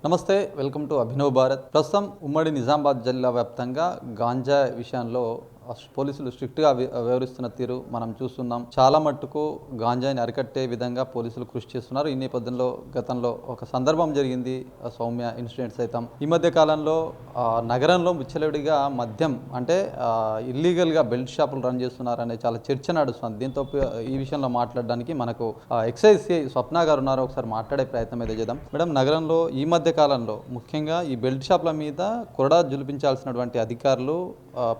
నమస్తే, welcome to Abhinav Bharat. ప్రస్తుతం ఉమ్మడి నిజామాబాద్ జిల్లా వ్యాప్తంగా గాంజా విషయంలో పోలీసులు స్ట్రిక్ట్గా వ్యవహరిస్తున్న తీరు మనం చూస్తున్నాం. చాలా మట్టుకు గాంజాని అరికట్టే విధంగా పోలీసులు కృషి చేస్తున్నారు. ఈ నేపథ్యంలో గతంలో ఒక సందర్భం జరిగింది, సౌమ్య ఇన్సిడెంట్ సైతం. ఈ మధ్య కాలంలో నగరంలో విచ్చలవిడిగా మద్యం అంటే ఇల్లీగల్గా బెల్ట్ షాపులు రన్ చేస్తున్నారనే చాలా చర్చ నడుస్తుంది. దీంతో ఈ విషయంలో మాట్లాడడానికి మనకు ఎక్సైజ్ సిఐ స్వప్న గారు ఉన్నారు. ఒకసారి మాట్లాడే ప్రయత్నం అయితే చేద్దాం. మేడం, నగరంలో ఈ మధ్య కాలంలో ముఖ్యంగా ఈ బెల్ట్ షాపుల మీద కొరడా జులిపించాల్సినటువంటి అధికారులు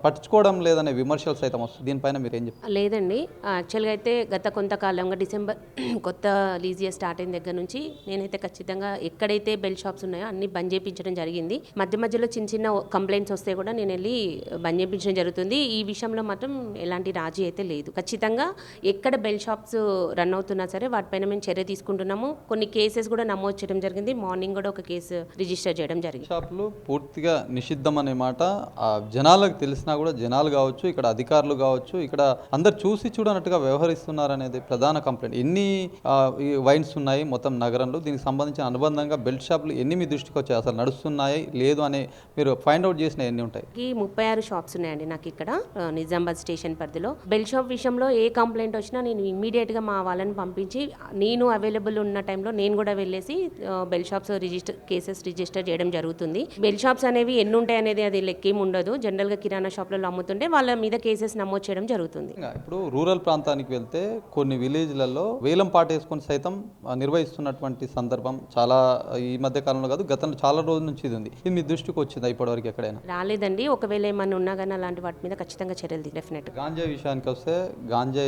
పట్టించుకోవడం లేదనే విమర్శలు సైతం వస్తుంది. దీనిపైన మీరు ఏం చెప్తారు? లేదండి, యాక్చువల్గా అయితే గత కొంతకాలంగా డిసెంబర్ కొత్త లీజ్ ఇయర్ స్టార్ట్ అయిన దగ్గర నుంచి నేనైతే ఖచ్చితంగా ఎక్కడైతే బెల్ షాప్స్ ఉన్నాయో అన్ని బంద్ చేయించడం జరిగింది. మధ్య మధ్యలో చిన్న చిన్న కంప్లైంట్స్ వస్తే కూడా నేను వెళ్ళి బంద్ చేయించడం జరుగుతుంది. ఈ విషయంలో మాత్రం ఎలాంటి రాజీ అయితే లేదు. ఖచ్చితంగా ఎక్కడ బెల్ షాప్స్ రన్ అవుతున్నా సరే వాటిపైన మేము చర్య తీసుకుంటున్నాము. కొన్ని కేసెస్ కూడా నమోదు చేయడం జరిగింది. మార్నింగ్ కూడా ఒక కేసు రిజిస్టర్ చేయడం జరిగింది. షాపులు పూర్తిగా నిషిద్ధం అనే మాట జనాలకు తెలిసినా కూడా జనాలు కావచ్చు, ఇక్కడ అధికారులు కావచ్చు, ఇక్కడ అందరు చూసి చూడనట్టుగా వ్యవహరిస్తున్నారు అనేది ప్రధాన కంప్లైంట్. ఎన్ని వైన్స్ ఉన్నాయి మొత్తం నగరంలో? దీనికి సంబంధించిన అనుబంధంగా బెల్ట్ షాపులు ఎన్ని మీ దృష్టికి వచ్చాయి, అసలు నడుస్తున్నాయి లేదు అని మీరు ఫైండ్ అవుట్ చేసిన ఎన్ని ఉంటాయి? 36 షాప్స్ ఉన్నాయండి నాకు ఇక్కడ నిజామాబాద్ స్టేషన్ పరిధిలో. బెల్ట్ షాప్ విషయంలో ఏ కంప్లైంట్ వచ్చినా నేను ఇమ్మీడియట్గా మా వాళ్ళని పంపించి నేను అవైలబుల్ ఉన్న టైంలో నేను కూడా వెళ్ళేసి బెల్ట్ షాప్స్ కేసెస్ రిజిస్టర్ చేయడం జరుగుతుంది. బెల్ట్ షాప్స్ అనేవి ఎన్ని ఉంటాయి అనేది అది లెక్కేం ఉండదు. జనరల్గా కిరాణా షాప్లలో అమ్ముతుంటే వాళ్ళ మీద కేసెస్ నమోదు చేయడం జరుగుతుంది. ఇప్పుడు రూరల్ ప్రాంతానికి వెళ్తే కొన్ని విలేజ్లలో వేలం పాట వేసుకొని సైతం నిర్వహిస్తున్నటువంటి సందర్భం చాలా ఈ మధ్య కాలంలో కాదు, గతంలో చాలా రోజుల నుంచి ఇది ఉంది. ఇది మీ దృష్టికి వచ్చిందా ఇప్పటివరకు ఎక్కడైనా? రాలేదండి. ఒకవేళ ఏమన్నా ఉన్నా కానీ అలాంటి వాటి మీద ఖచ్చితంగా చర్యలు డెఫినెట్. గాంజా విషయానికి వస్తే గాంజా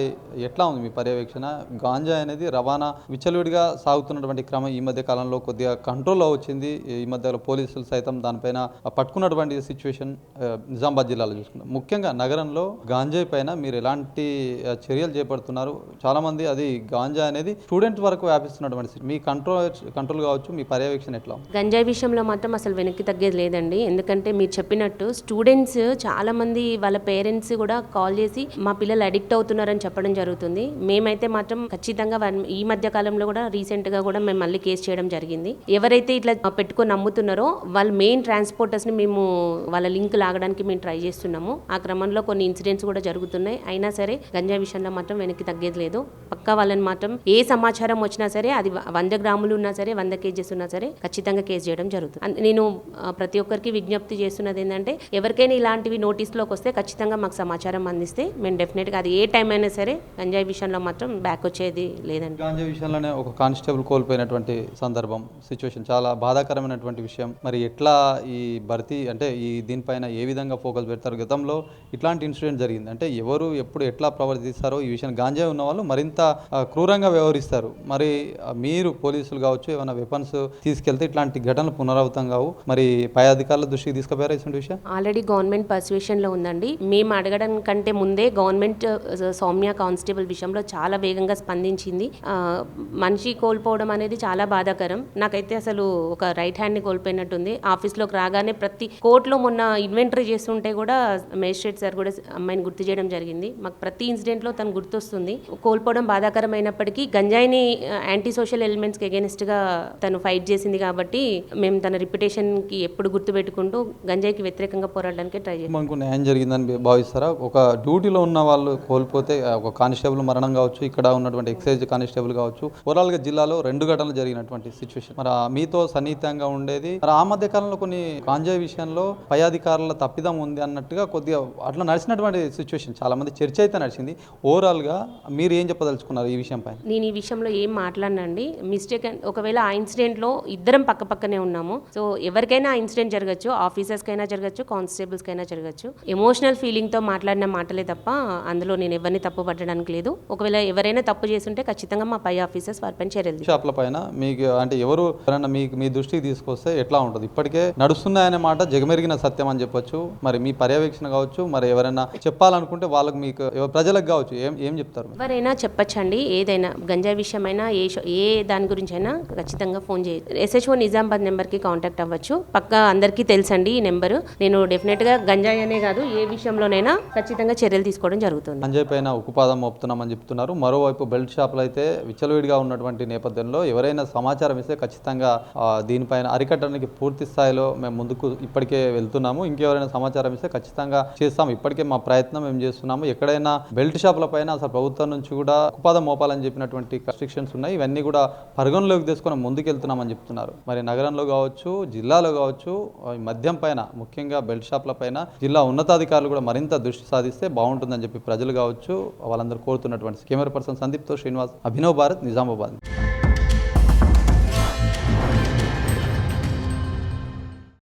ఎట్లా ఉంది మీ పర్యవేక్షణ? గాంజా అనేది రవాణా విచ్చలవిడిగా సాగుతున్నటువంటి క్రమం ఈ మధ్య కాలంలో కొద్దిగా కంట్రోల్లో వచ్చింది. ఈ మధ్య పోలీసులు సైతం దానిపైన పట్టుకున్నటువంటి సిచ్యువేషన్ నిజామాబాద్ జిల్లాలో చూసుకున్నాం. ముఖ్యంగా నగరంలో గాంజా పైన మీరు ఎలాంటి చర్యలు చేపడుతున్నారు? చాలా మంది అది గాంజా అనేది స్టూడెంట్ వరకు వ్యాపిస్తున్నటువంటి మీ కంట్రోల్ కావచ్చు, మీ పర్యవేక్షణ ఎట్లా? గంజాయి విషయంలో మాత్రం అసలు వెనక్కి తగ్గేది లేదండి. ఎందుకంటే మీరు చెప్పినట్టు స్టూడెంట్స్ చాలా మంది వాళ్ళ పేరెంట్స్ కూడా కాల్ చేసి మా పిల్లలు అడిక్ట్ అవుతున్నారని చెప్పడం జరుగుతుంది. మేమైతే మాత్రం ఖచ్చితంగా ఈ మధ్య కాలంలో కూడా రీసెంట్ గా కూడా మేము మళ్ళీ కేసు చేయడం జరిగింది. ఎవరైతే ఇట్లా పెట్టుకొని అమ్ముతున్నారో వాళ్ళ మెయిన్ ట్రాన్స్పోర్టర్స్ ని మేము వాళ్ళ లింక్ లాగడానికి మేము ట్రై చేస్తున్నాము. ఆ క్రమంలో కొన్ని ఇన్సిడెంట్స్ కూడా జరుగుతున్నాయి. అయినా సరే గంజా విషయంలో మాత్రం వెనక్కి తగ్గేది లేదు. పక్కా వాళ్ళని మాత్రం ఏ సమాచారం వచ్చినా సరే అది 100 గ్రాములు ఉన్నా సరే 100 కేజెస్ ఉన్నా సరే ఖచ్చితంగా కేసు చేయడం జరుగుతుంది. నేను ప్రతి ఒక్కరికి విజ్ఞప్తి చేస్తున్నది ఏంటంటే ఎవరికైనా ఇలాంటివి నోటీస్లోకి వస్తే ఖచ్చితంగా మాకు సమాచారం అందిస్తే మేము డెఫినెట్గా అది ఏ టైం అయినా సరే గంజాయి విషయంలో మాత్రం బ్యాక్ వచ్చేది లేదండి. గంజా విషయంలోనే ఒక కానిస్టేబుల్ కోల్పోయినటువంటి సందర్భం సిచ్యువేషన్ చాలా బాధాకరమైనటువంటి విషయం. మరి ఎట్లా ఈ భర్తీ అంటే దీనిపైన ఏ విధంగా ఫోకస్ పెడతారు? గతంలో ఇట్లాంటి ఇన్సిడెంట్ జరిగింది అంటే ఎవరు ఎప్పుడు ఎట్లా ప్రవర్తిస్తారో ఈ విషయం గాంజా ఉన్న వాళ్ళు మరింత క్రూరంగా వ్యవహరిస్తారు. మరి మీరు పోలీసులు కావచ్చు ఏమైనా వెపన్స్ తీసుకెళ్తే ఇట్లాంటి ఘటనలు పునరావృతం కావు. మరి పై అధికారుల దృష్టికి తీసుకుపోయారా ఇటువంటి విషయం? ఆల్రెడీ గవర్నమెంట్ పర్సువేషన్ లో ఉందండి. మేము అడగడం కంటే ముందే గవర్నమెంట్ సౌమ్య కానిస్టేబుల్ విషయంలో చాలా వేగంగా స్పందించింది. మనిషి కోల్పోవడం అనేది చాలా బాధాకరం. నాకైతే అసలు ఒక రైట్ హ్యాండ్ ని కోల్పోయినట్టుంది. ఆఫీస్లోకి రాగానే ప్రతి కోర్టులో మొన్న ఇన్వెంటరీ చేస్తుంటే కూడా మేజిస్ట్రేట్ సార్ కూడా అమ్మాయిని గుర్తు చేయడం జరిగింది. మాకు ప్రతి ఇన్సిడెంట్లో తను గుర్తొస్తుంది. కోల్పోవడం బాధాకరమైనప్పటికీ గంజాయిని యాంటీ సోషల్ ఎలిమెంట్స్కి అగేనిస్ట్గా తను ఫైట్ చేసింది కాబట్టి మేము తన రిప్యుటేషన్కి ఎప్పుడు గుర్తుపెట్టుకుంటూ గంజాయికి వ్యతిరేకంగా పోరాడడానికి ట్రై చేస్తాం. మనకు న్యాయం జరిగిందని భావిస్తారా? ఒక డ్యూటీలో ఉన్న వాళ్ళు కోల్పోతే ఒక కానిస్టేబుల్ మరణం కావచ్చు, ఇక్కడ ఉన్నటువంటి ఎక్సైజ్ కానిస్టేబుల్ కావచ్చు, ఓవరాల్గా జిల్లాలో 2 ఘటనలు జరిగినటువంటి సిచ్యువేషన్. మరి మీతో సన్నిహితంగా ఉండేది. మరి ఆ మధ్య కాలంలో కొన్ని గాంజాయి విషయంలో పై అధికారుల తప్పిదం ఉంది అన్నట్టుగా కొద్దిగా అట్లా నడిచినటువంటి సిచ్యువేషన్ చాలా మంది చర్చ అయితే నడిచింది. ఓవరాల్గా మీరు ఏం చెప్పదలుచుకున్నారు ఈ విషయం పైన? నేను ఈ విషయంలో ఏం మాట్లాడినండి. మిస్టేక్ ఒకవేళ ఆ ఇన్సిడెంట్లో ఇద్దరం పక్కనే ఉన్నాము. సో ఎవరికైనా ఆ ఇన్సిడెంట్ జరగచ్చు, ఆఫీసర్స్కైనా జరగచ్చు, కానిస్టేబుల్స్కైనా జరగచ్చు. ఎమోషనల్ ఫీలింగ్తో మాట్లాడిన మాటలే తప్ప అందులో నేను ఎవరిని తప్పు పట్టడానికి లేదు. ఒకవేళ ఎవరైనా తప్పు చేస్తుంటే ఖచ్చితంగా మా పై ఆఫీసర్స్ వారిపైన చర్యలు. షాప్ల పైన మీకు అంటే ఎవరు మీ దృష్టికి తీసుకొస్తే ఎట్లా ఉంటుంది? ఇప్పటికే నడుస్తున్నాయనే మాట జగమెరిగిన సత్యం అని చెప్పొచ్చు. మరి మీ పర్యవేక్షణ కావచ్చు, మరి ఎవరైనా చెప్పాలనుకుంటే వాళ్ళకి మీకు ప్రజలకు కావచ్చు ఏం చెప్తారు? ఎవరైనా చెప్పచ్చండి, ఏదైనా గంజాయి విషయమైనా ఏ దాని గురించి అయినా ఖచ్చితంగా ఫోన్ చేయొచ్చు. SHO నిజామాబాద్ నెంబర్కి కాంటాక్ట్ అవ్వచ్చు. పక్కా అందరికీ తెలుసండి ఈ నెంబరు. నేను డెఫినెట్గా గంజాయి అనే కాదు, ఏ విషయంలోనైనా ఖచ్చితంగా చర్యలు తీసుకోవడం జరుగుతుంది. గంజాయి పైన ఉక్కుపాదం మోపుతున్నామని చెప్తున్నారు. మరోవైపు బెల్ట్ షాపులు అయితే విచ్చలవిడిగా ఉన్నటువంటి నేపథ్యంలో ఎవరైనా సమాచారం ఇస్తే ఖచ్చితంగా దీనిపైన అరికట్టడానికి పూర్తి స్థాయిలో మేము ముందుకు ఇప్పటికే వెళ్తున్నాము. ఇంకెవరైనా సమాచారం ఇస్తే ఖచ్చితంగా చేస్తాం. ఇప్పటికే మా ప్రయత్నం మేము చేస్తున్నాము. ఎక్కడైనా బెల్ట్ షాపుల పైన అసలు ప్రభుత్వం నుంచి కూడా ఉక్కుపాదం మోపాలని చెప్పినటువంటి రెస్ట్రిక్షన్స్ ఉన్నాయి. ఇవన్నీ కూడా పరిగణలోకి తీసుకొని ముందుకెళ్తున్నామని చెప్తున్నారు. మరి నగరంలో కావచ్చు, జిల్లాలో కావచ్చు, మద్యం పైన ముఖ్యంగా బెల్ట్ షాపుల పైన జిల్లా ఉన్నతాధికారులు కూడా మరింత దృష్టి సాధిస్తే బాగుంటుందని చెప్పి ప్రజలు కావచ్చు వాళ్ళందరూ కోరుతున్నటువంటి. కెమెరా పర్సన్ సందీప్తో శ్రీనివాస్, అభినవ్ భారత్, నిజామాబాద్.